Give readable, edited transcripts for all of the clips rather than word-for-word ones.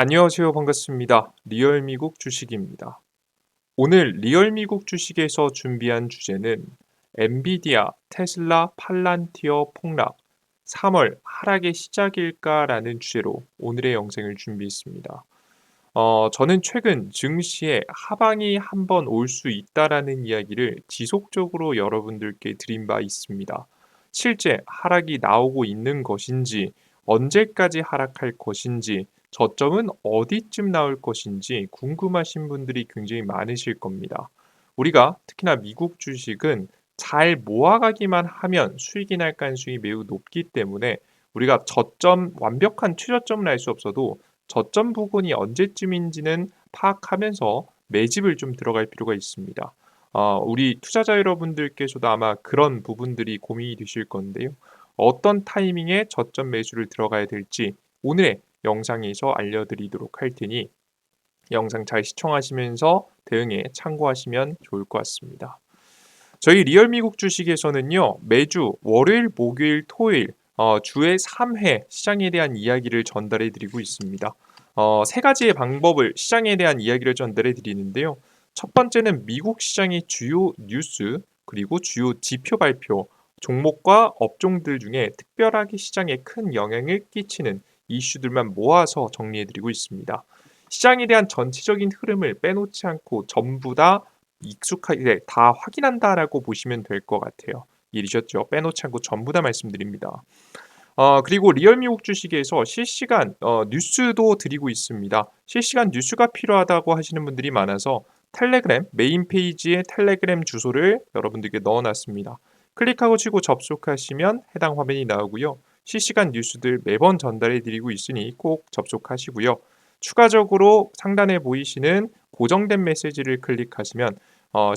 안녕하세요. 반갑습니다. 리얼 미국 주식입니다. 오늘 리얼 미국 주식에서 준비한 주제는 엔비디아, 테슬라, 팔란티어 폭락, 3월 하락의 시작일까라는 주제로 오늘의 영상을 준비했습니다. 저는 최근 증시에 하방이 한번 올 수 있다라는 이야기를 지속적으로 여러분들께 드린 바 있습니다. 실제 하락이 나오고 있는 것인지, 언제까지 하락할 것인지, 저점은 어디쯤 나올 것인지 궁금하신 분들이 굉장히 많으실 겁니다. 우리가 특히나 미국 주식은 잘 모아가기만 하면 수익이 날 가능성이 매우 높기 때문에 우리가 저점, 완벽한 최저점은 알 수 없어도 저점 부근이 언제쯤인지는 파악하면서 매집을 좀 들어갈 필요가 있습니다. 우리 투자자 여러분들께서도 아마 그런 부분들이 고민이 되실 건데요. 어떤 타이밍에 저점 매수를 들어가야 될지 오늘의 영상에서 알려드리도록 할 테니 영상 잘 시청하시면서 대응에 참고하시면 좋을 것 같습니다. 저희 리얼 미국 주식에서는요, 매주 월요일, 목요일, 토요일 주에 3회 시장에 대한 이야기를 전달해 드리고 있습니다. 세 가지의 방법을 시장에 대한 이야기를 전달해 드리는데요. 첫 번째는 미국 시장의 주요 뉴스, 그리고 주요 지표 발표, 종목과 업종들 중에 특별하게 시장에 큰 영향을 끼치는 이슈들만 모아서 정리해 드리고 있습니다. 시장에 대한 전체적인 흐름을 빼놓지 않고 전부 다 익숙하게 다 확인한다라고 보시면 될 것 같아요. 이해되셨죠? 빼놓지 않고 전부 다 말씀드립니다. 그리고 리얼 미국 주식에서 실시간 뉴스도 드리고 있습니다. 실시간 뉴스가 필요하다고 하시는 분들이 많아서 텔레그램 메인 페이지에 텔레그램 주소를 여러분들께 넣어놨습니다. 클릭하고 치고 접속하시면 해당 화면이 나오고요. 실시간 뉴스들 매번 전달해 드리고 있으니 꼭 접속하시고요. 추가적으로 상단에 보이시는 고정된 메시지를 클릭하시면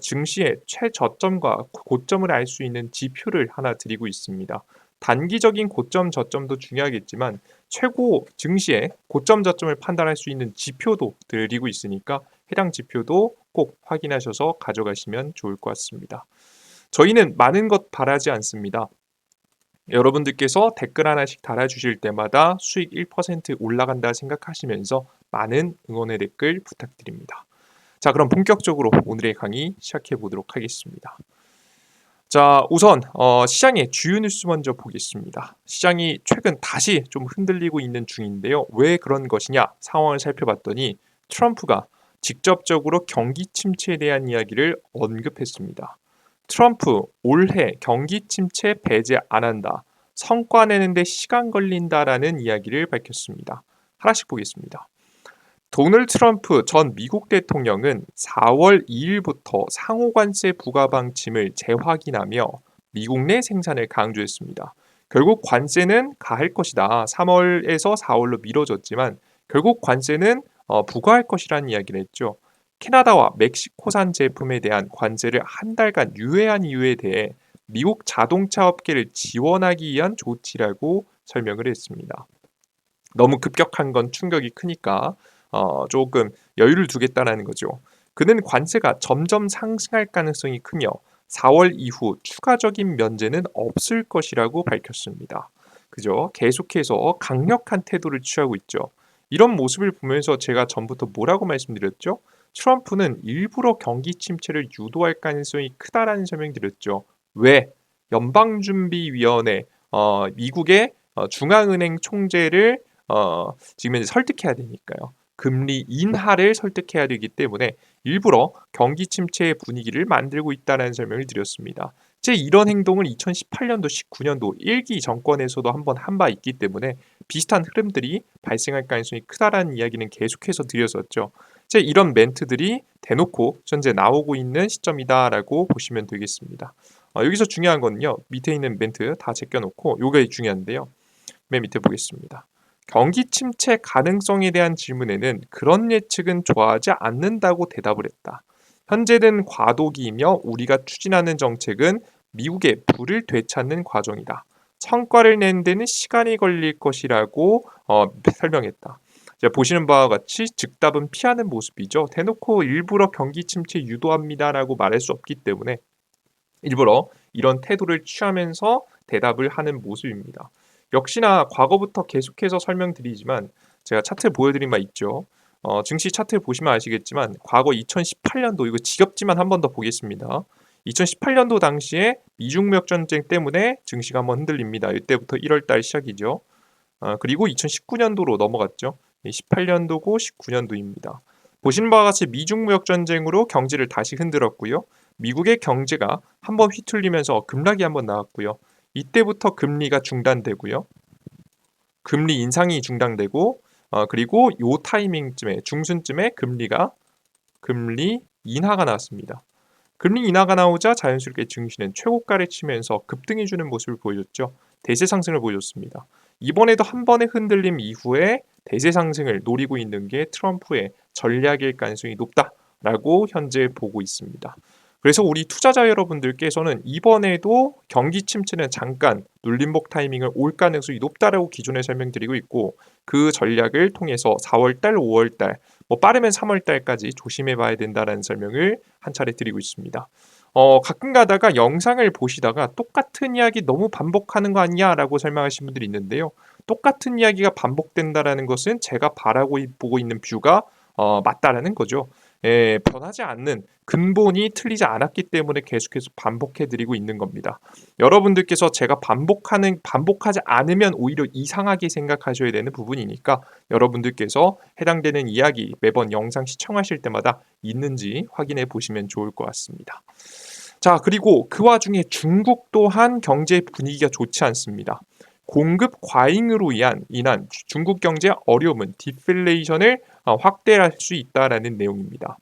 증시의 최저점과 고점을 알 수 있는 지표를 하나 드리고 있습니다. 단기적인 고점 저점도 중요하겠지만 최고 증시의 고점 저점을 판단할 수 있는 지표도 드리고 있으니까 해당 지표도 꼭 확인하셔서 가져가시면 좋을 것 같습니다. 저희는 많은 것 바라지 않습니다. 여러분들께서 댓글 하나씩 달아주실 때마다 수익 1% 올라간다 생각하시면서 많은 응원의 댓글 부탁드립니다. 자, 그럼 본격적으로 오늘의 강의 시작해 보도록 하겠습니다. 자, 우선 시장의 주요 뉴스 먼저 보겠습니다. 시장이 최근 다시 좀 흔들리고 있는 중인데요. 왜 그런 것이냐 상황을 살펴봤더니 트럼프가 직접적으로 경기 침체에 대한 이야기를 언급했습니다. 트럼프 올해 경기 침체 배제 안 한다. 성과 내는데 시간 걸린다라는 이야기를 밝혔습니다. 하나씩 보겠습니다. 도널드 트럼프 전 미국 대통령은 4월 2일부터 상호관세 부과 방침을 재확인하며 미국 내 생산을 강조했습니다. 결국 관세는 가할 것이다. 3월에서 4월로 미뤄졌지만 결국 관세는 부과할 것이라는 이야기를 했죠. 캐나다와 멕시코산 제품에 대한 관세를 한 달간 유예한 이유에 대해 미국 자동차 업계를 지원하기 위한 조치라고 설명을 했습니다. 너무 급격한 건 충격이 크니까 조금 여유를 두겠다라는 거죠. 그는 관세가 점점 상승할 가능성이 크며 4월 이후 추가적인 면제는 없을 것이라고 밝혔습니다. 그죠? 계속해서 강력한 태도를 취하고 있죠. 이런 모습을 보면서 제가 전부터 뭐라고 말씀드렸죠? 트럼프는 일부러 경기 침체를 유도할 가능성이 크다라는 설명드렸죠. 왜? 연방준비위원회 미국의 중앙은행 총재를 지금 이제 설득해야 되니까요. 금리 인하를 설득해야 되기 때문에 일부러 경기 침체의 분위기를 만들고 있다는 설명을 드렸습니다. 제 이런 행동을 2018년도, 19년도 1기 정권에서도 한번 한 바 있기 때문에 비슷한 흐름들이 발생할 가능성이 크다라는 이야기는 계속해서 드렸었죠. 제 이런 멘트들이 대놓고 현재 나오고 있는 시점이다라고 보시면 되겠습니다. 여기서 중요한 거는요. 밑에 있는 멘트 다 제껴놓고 요게 중요한데요. 맨 밑에 보겠습니다. 경기 침체 가능성에 대한 질문에는 그런 예측은 좋아하지 않는다고 대답을 했다. 현재는 과도기이며 우리가 추진하는 정책은 미국의 부를 되찾는 과정이다. 성과를 내는 데는 시간이 걸릴 것이라고 설명했다. 자, 보시는 바와 같이 즉답은 피하는 모습이죠. 대놓고 일부러 경기 침체 유도합니다라고 말할 수 없기 때문에 일부러 이런 태도를 취하면서 대답을 하는 모습입니다. 역시나 과거부터 계속해서 설명드리지만 제가 차트 보여드린 바 있죠. 증시 차트 보시면 아시겠지만 과거 2018년도 이거 지겹지만 한 번 더 보겠습니다. 2018년도 당시에 미중 무역 전쟁 때문에 증시가 한번 흔들립니다. 이때부터 1월 달 시작이죠. 그리고 2019년도로 넘어갔죠. 18년도고 19년도입니다. 보시는 바와 같이 미중 무역 전쟁으로 경제를 다시 흔들었고요. 미국의 경제가 한번 휘둘리면서 급락이 한번 나왔고요. 이때부터 금리가 중단되고요. 금리 인상이 중단되고 그리고 요 타이밍쯤에 중순쯤에 금리 인하가 나왔습니다. 금리 인하가 나오자 자연스럽게 증시는 최고가를 치면서 급등해주는 모습을 보여줬죠. 대세 상승을 보여줬습니다. 이번에도 한 번의 흔들림 이후에 대세 상승을 노리고 있는 게 트럼프의 전략일 가능성이 높다라고 현재 보고 있습니다. 그래서 우리 투자자 여러분들께서는 이번에도 경기 침체는 잠깐 눌림목 타이밍을 올 가능성이 높다라고 기존에 설명드리고 있고 그 전략을 통해서 4월달, 5월달, 빠르면 3월달까지 조심해 봐야 된다라는 설명을 한 차례 드리고 있습니다. 가끔 가다가 영상을 보시다가 똑같은 이야기 너무 반복하는 거 아니냐라고 설명하시는 분들이 있는데요. 똑같은 이야기가 반복된다라는 것은 제가 바라고 보고 있는 뷰가 맞다라는 거죠. 예, 변하지 않는 근본이 틀리지 않았기 때문에 계속해서 반복해드리고 있는 겁니다. 여러분들께서 제가 반복하지 않으면 오히려 이상하게 생각하셔야 되는 부분이니까 여러분들께서 해당되는 이야기 매번 영상 시청하실 때마다 있는지 확인해 보시면 좋을 것 같습니다. 자, 그리고 그 와중에 중국 또한 경제 분위기가 좋지 않습니다. 공급 과잉으로 인한 중국 경제 어려움은 디플레이션을 확대할 수 있다라는 내용입니다.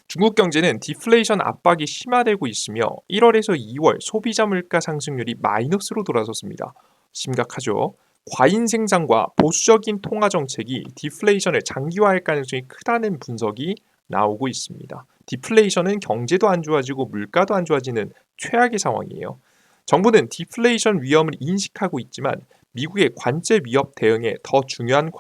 중국 경제는 디플레이션 압박이 심화되고 있으며 1월에서 2월 소비자 물가 상승률이 마이너스로 돌아섰습니다. 심각하죠. 과잉 생산과 보수적인 통화 정책이 디플레이션을 장기화할 가능성이 크다는 분석이 나오고 있습니다. 디플레이션은 경제도 안 좋아지고 물가도 안 좋아지는 최악의 상황이에요. 정부는 디플레이션 위험을 인식하고 있지만 미국의 관제 위협 대응에 더 중요한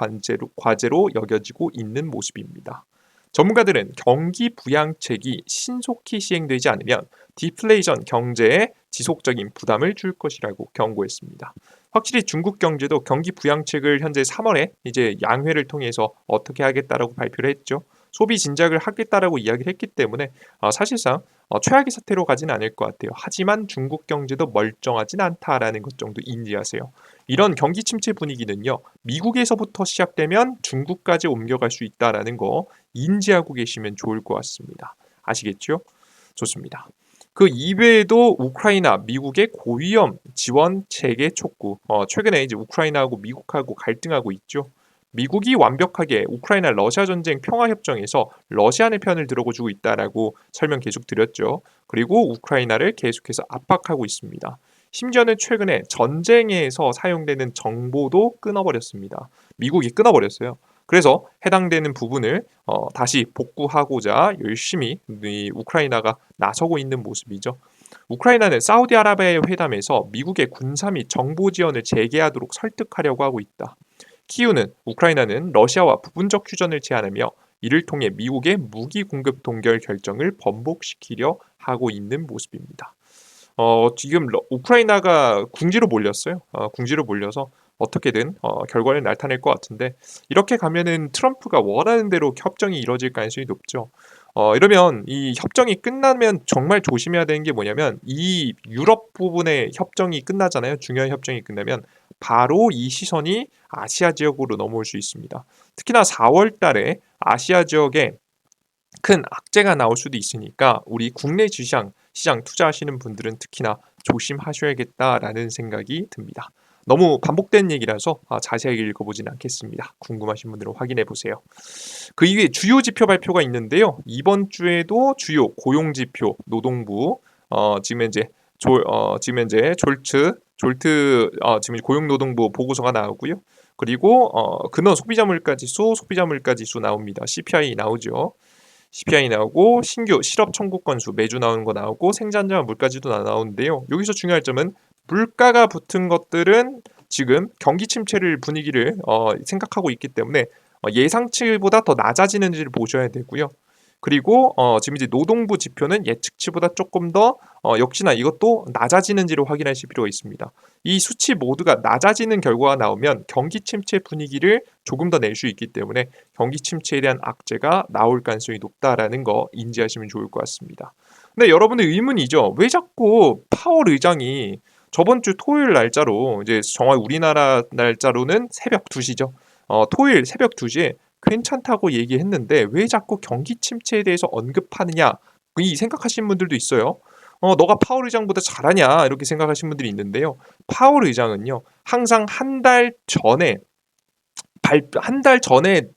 과제로 여겨지고 있는 모습입니다. 전문가들은 경기 부양책이 신속히 시행되지 않으면 디플레이션 경제에 지속적인 부담을 줄 것이라고 경고했습니다. 확실히 중국 경제도 경기 부양책을 현재 3월에 이제 양회를 통해서 어떻게 하겠다라고 발표를 했죠. 소비 진작을 하겠다라고 이야기를 했기 때문에 사실상 최악의 사태로 가지는 않을 것 같아요. 하지만 중국 경제도 멀쩡하진 않다라는 것 정도 인지하세요. 이런 경기 침체 분위기는요. 미국에서부터 시작되면 중국까지 옮겨갈 수 있다라는 거 인지하고 계시면 좋을 것 같습니다. 아시겠죠? 좋습니다. 그 이외에도 우크라이나, 미국의 고위험 지원 체계 촉구. 최근에 이제 우크라이나하고 미국하고 갈등하고 있죠. 미국이 완벽하게 우크라이나 러시아 전쟁 평화 협정에서 러시아의 편을 들어주고 있다라고 설명 계속 드렸죠. 그리고 우크라이나를 계속해서 압박하고 있습니다. 심지어는 최근에 전쟁에서 사용되는 정보도 끊어버렸습니다. 미국이 끊어버렸어요. 그래서 해당되는 부분을 다시 복구하고자 열심히 우크라이나가 나서고 있는 모습이죠. 우크라이나는 사우디아라비아의 회담에서 미국의 군사 및 정보 지원을 재개하도록 설득하려고 하고 있다. 키우는 우크라이나는 러시아와 부분적 휴전을 제안하며 이를 통해 미국의 무기 공급 동결 결정을 번복시키려 하고 있는 모습입니다. 지금 우크라이나가 궁지로 몰렸어요. 궁지로 몰려서 어떻게든 결과를 나타낼 것 같은데 이렇게 가면은 트럼프가 원하는 대로 협정이 이루어질 가능성이 높죠. 이러면 이 협정이 끝나면 정말 조심해야 되는 게 뭐냐면 이 유럽 부분의 협정이 끝나잖아요. 중요한 협정이 끝나면 바로 이 시선이 아시아 지역으로 넘어올 수 있습니다. 특히나 4월 달에 아시아 지역에 큰 악재가 나올 수도 있으니까 우리 국내 시장 투자하시는 분들은 특히나 조심하셔야겠다라는 생각이 듭니다. 너무 반복된 얘기라서 자세하게 읽어보진 않겠습니다. 궁금하신 분들은 확인해 보세요. 그 이후에 주요 지표 발표가 있는데요. 이번 주에도 주요 고용 지표, 노동부 지금 현재 졸트 지금 고용노동부 보고서가 나오고요. 그리고 근원 소비자 물가 지수 나옵니다. CPI 나오죠. CPI 나오고 신규 실업 청구 건수 매주 나오는 거 나오고 생산자 물가지도 나오는데요. 여기서 중요할 점은 물가가 붙은 것들은 지금 경기 침체를 분위기를 생각하고 있기 때문에 예상치보다 더 낮아지는지를 보셔야 되고요. 그리고 지금 이제 노동부 지표는 예측치보다 조금 더 역시나 이것도 낮아지는지를 확인하실 필요가 있습니다. 이 수치 모두가 낮아지는 결과가 나오면 경기 침체 분위기를 조금 더 낼 수 있기 때문에 경기 침체에 대한 악재가 나올 가능성이 높다라는 거 인지하시면 좋을 것 같습니다. 근데 여러분들 의문이죠. 왜 자꾸 파월 의장이 저번 주 토요일 날짜로 이제 정말 우리나라 날짜로는 새벽 2시죠. 토요일 새벽 2시에 괜찮다고 얘기했는데 왜 자꾸 경기 침체에 대해서 언급하느냐 이 생각하시는 분들도 있어요. 너가 파월 의장보다 잘하냐 이렇게 생각하시는 분들이 있는데요. 파월 의장은요 항상 한 달 전에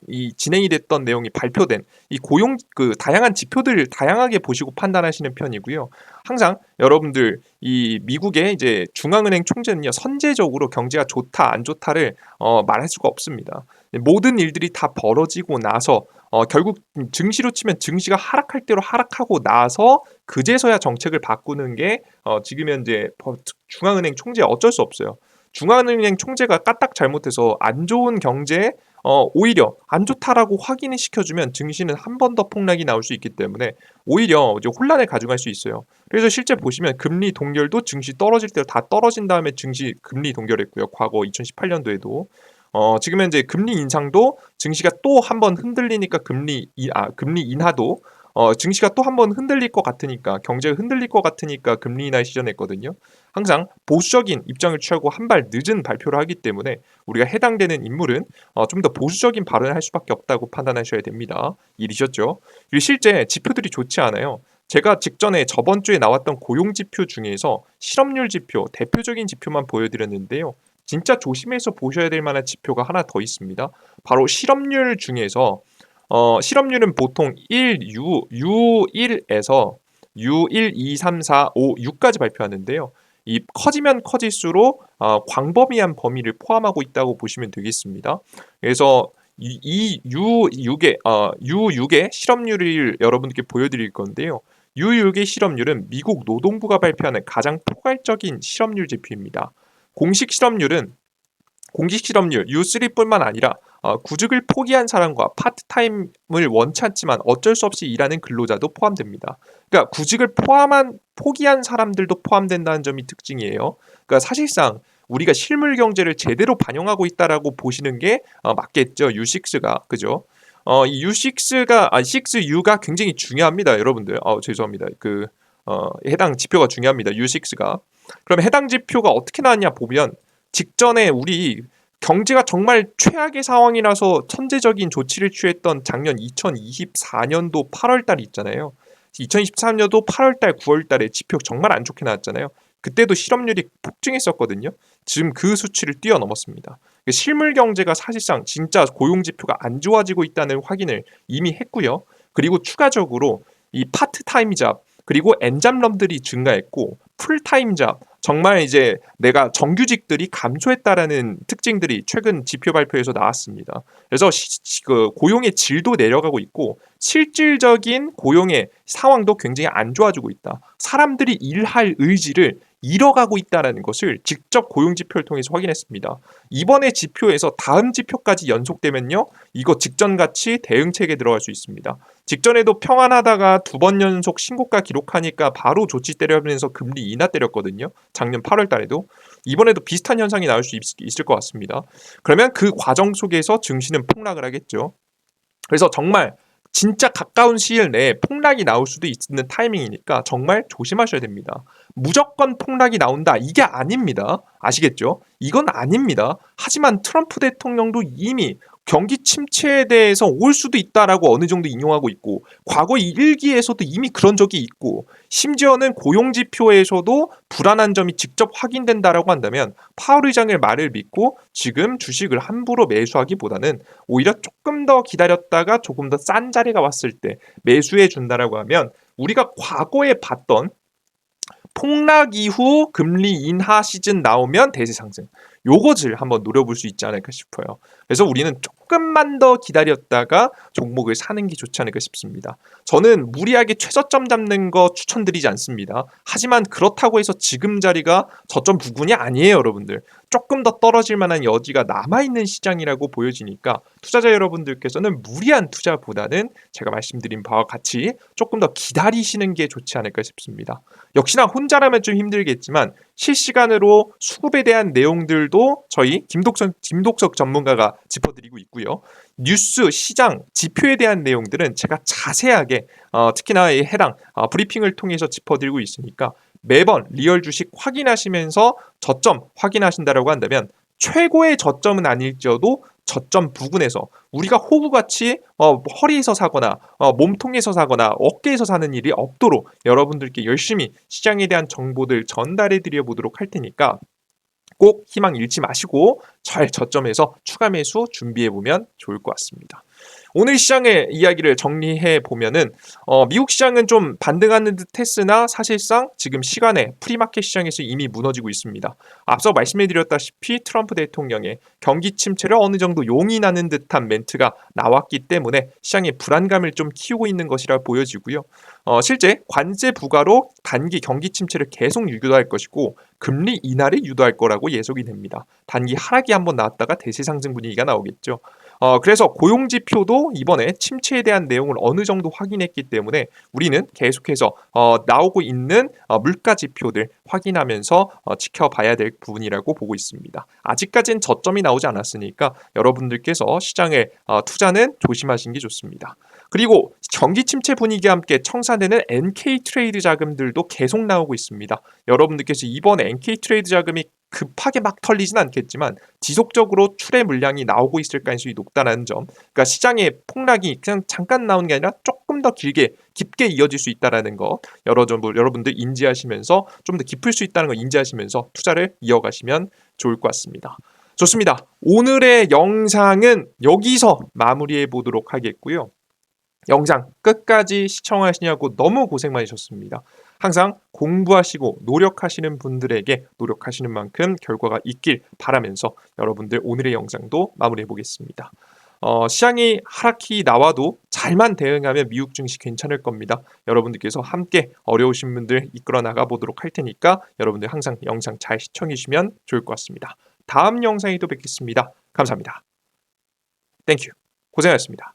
이 진행이 됐던 내용이 발표된 이 고용 그 다양한 지표들을 다양하게 보시고 판단하시는 편이고요. 항상 여러분들 이 미국의 이제 중앙은행 총재는요 선제적으로 경제가 좋다 안 좋다를 말할 수가 없습니다. 모든 일들이 다 벌어지고 나서 결국 증시로 치면 증시가 하락할 대로 하락하고 나서 그제서야 정책을 바꾸는 게 지금 현재 중앙은행 총재 어쩔 수 없어요. 중앙은행 총재가 까딱 잘못해서 안 좋은 경제에 오히려 안 좋다라고 확인을 시켜주면 증시는 한 번 더 폭락이 나올 수 있기 때문에 오히려 이제 혼란을 가져갈 수 있어요. 그래서 실제 보시면 금리 동결도 증시 떨어질 때 다 떨어진 다음에 증시 금리 동결했고요. 과거 2018년도에도 지금 현재 금리 인상도 증시가 또 한 번 흔들리니까 금리 인하도 증시가 또 한 번 흔들릴 것 같으니까 경제가 흔들릴 것 같으니까 금리 인하 시전했거든요. 항상 보수적인 입장을 취하고 한 발 늦은 발표를 하기 때문에 우리가 해당되는 인물은 좀 더 보수적인 발언을 할 수밖에 없다고 판단하셔야 됩니다. 이해되셨죠? 그리고 실제 지표들이 좋지 않아요. 제가 직전에 저번 주에 나왔던 고용 지표 중에서 실업률 지표 대표적인 지표만 보여드렸는데요. 진짜 조심해서 보셔야 될 만한 지표가 하나 더 있습니다. 바로 실업률 중에서 실업률은 보통 1에서 U1, 2, 3, 4, 5, 6까지 발표하는데요. 이 커지면 커질수록 광범위한 범위를 포함하고 있다고 보시면 되겠습니다. 그래서 이 U6의 실업률을 여러분께 보여드릴 건데요. U6의 실업률은 미국 노동부가 발표하는 가장 포괄적인 실업률 지표입니다. 공식 실업률 U3뿐만 아니라 구직을 포기한 사람과 파트타임을 원치 않지만 어쩔 수 없이 일하는 근로자도 포함됩니다. 그러니까 구직을 포기한 사람들도 포함된다는 점이 특징이에요. 그러니까 사실상 우리가 실물 경제를 제대로 반영하고 있다라고 보시는 게 맞겠죠. U6가 그죠? 이 U6U가 굉장히 중요합니다, 여러분들. 죄송합니다. 해당 지표가 중요합니다. U6가. 그럼 해당 지표가 어떻게 나왔냐 보면 직전에 우리 경제가 정말 최악의 상황이라서 천재적인 조치를 취했던 작년 2024년도 8월 달 있잖아요. 2023년도 8월 달, 9월 달에 지표 정말 안 좋게 나왔잖아요. 그때도 실업률이 폭증했었거든요. 지금 그 수치를 뛰어넘었습니다. 실물 경제가 사실상 진짜 고용 지표가 안 좋아지고 있다는 확인을 이미 했고요. 그리고 추가적으로 이 파트타임 잡 그리고 엔잡럼들이 증가했고 풀타임 잡 정말 이제 내가 정규직들이 감소했다라는 특징들이 최근 지표 발표에서 나왔습니다. 그래서 고용의 질도 내려가고 있고 실질적인 고용의 상황도 굉장히 안 좋아지고 있다. 사람들이 일할 의지를 잃어가고 있다는 것을 직접 고용 지표를 통해서 확인했습니다. 이번에 지표에서 다음 지표까지 연속되면요. 이거 직전같이 대응책에 들어갈 수 있습니다. 직전에도 평안하다가 두 번 연속 신고가 기록하니까 바로 조치 때려면서 금리 인하 때렸거든요. 작년 8월 달에도. 이번에도 비슷한 현상이 나올 수 있을 것 같습니다. 그러면 그 과정 속에서 증시는 폭락을 하겠죠. 그래서 정말 진짜 가까운 시일 내에 폭락이 나올 수도 있는 타이밍이니까 정말 조심하셔야 됩니다. 무조건 폭락이 나온다. 이게 아닙니다. 아시겠죠? 이건 아닙니다. 하지만 트럼프 대통령도 이미 경기 침체에 대해서 올 수도 있다라고 어느 정도 인용하고 있고 과거 일기에서도 이미 그런 적이 있고 심지어는 고용지표에서도 불안한 점이 직접 확인된다라고 한다면 파월 의장의 말을 믿고 지금 주식을 함부로 매수하기보다는 오히려 조금 더 기다렸다가 조금 더 싼 자리가 왔을 때 매수해 준다라고 하면 우리가 과거에 봤던 폭락 이후 금리 인하 시즌 나오면 대세 상승 요것을 한번 노려볼 수 있지 않을까 싶어요. 그래서 우리는 조금만 더 기다렸다가 종목을 사는 게 좋지 않을까 싶습니다. 저는 무리하게 최저점 잡는 거 추천드리지 않습니다. 하지만 그렇다고 해서 지금 자리가 저점 부근이 아니에요, 여러분들. 조금 더 떨어질 만한 여지가 남아있는 시장이라고 보여지니까 투자자 여러분들께서는 무리한 투자보다는 제가 말씀드린 바와 같이 조금 더 기다리시는 게 좋지 않을까 싶습니다. 역시나 혼자라면 좀 힘들겠지만 실시간으로 수급에 대한 내용들도 저희 김독석 전문가가 짚어드리고 있고요. 뉴스, 시장, 지표에 대한 내용들은 제가 자세하게 특히나 이 해당 브리핑을 통해서 짚어드리고 있으니까 매번 리얼 주식 확인하시면서 저점 확인하신다라고 한다면 최고의 저점은 아닐지어도 저점 부근에서 우리가 호구같이 허리에서 사거나 몸통에서 사거나 어깨에서 사는 일이 없도록 여러분들께 열심히 시장에 대한 정보들 전달해 드려 보도록 할 테니까 꼭 희망 잃지 마시고 잘 저점에서 추가 매수 준비해 보면 좋을 것 같습니다. 오늘 시장의 이야기를 정리해 보면은 미국 시장은 좀 반등하는 듯 했으나 사실상 지금 시간에 프리마켓 시장에서 이미 무너지고 있습니다. 앞서 말씀해 드렸다시피 트럼프 대통령의 경기 침체를 어느 정도 용인하는 듯한 멘트가 나왔기 때문에 시장의 불안감을 좀 키우고 있는 것이라 보여지고요. 실제 관세 부과로 단기 경기 침체를 계속 유도할 것이고 금리 인하를 유도할 거라고 예상이 됩니다. 단기 하락이 한번 나왔다가 대세 상승 분위기가 나오겠죠. 그래서 고용지표도 이번에 침체에 대한 내용을 어느 정도 확인했기 때문에 우리는 계속해서 나오고 있는 물가지표들 확인하면서 지켜봐야 될 부분이라고 보고 있습니다. 아직까지는 저점이 나오지 않았으니까 여러분들께서 시장에 투자는 조심하시는 게 좋습니다. 그리고 경기 침체 분위기와 함께 청산되는 NK 트레이드 자금들도 계속 나오고 있습니다. 여러분들께서 이번에 NK 트레이드 자금이 급하게 막 털리진 않겠지만 지속적으로 출해 물량이 나오고 있을 가능성이 높다는 점, 그러니까 시장의 폭락이 그냥 잠깐 나오는 게 아니라 조금 더 깊게 이어질 수 있다는 거 여러분들 인지하시면서 좀 더 깊을 수 있다는 거 인지하시면서 투자를 이어가시면 좋을 것 같습니다. 좋습니다. 오늘의 영상은 여기서 마무리해 보도록 하겠고요. 영상 끝까지 시청하시냐고 너무 고생 많으셨습니다. 항상 공부하시고 노력하시는 분들에게 노력하시는 만큼 결과가 있길 바라면서 여러분들 오늘의 영상도 마무리해 보겠습니다. 시장이 하락이 나와도 잘만 대응하면 미국 증시 괜찮을 겁니다. 여러분들께서 함께 어려우신 분들 이끌어 나가 보도록 할 테니까 여러분들 항상 영상 잘 시청해 주시면 좋을 것 같습니다. 다음 영상에도 뵙겠습니다. 감사합니다. 땡큐. 고생하셨습니다.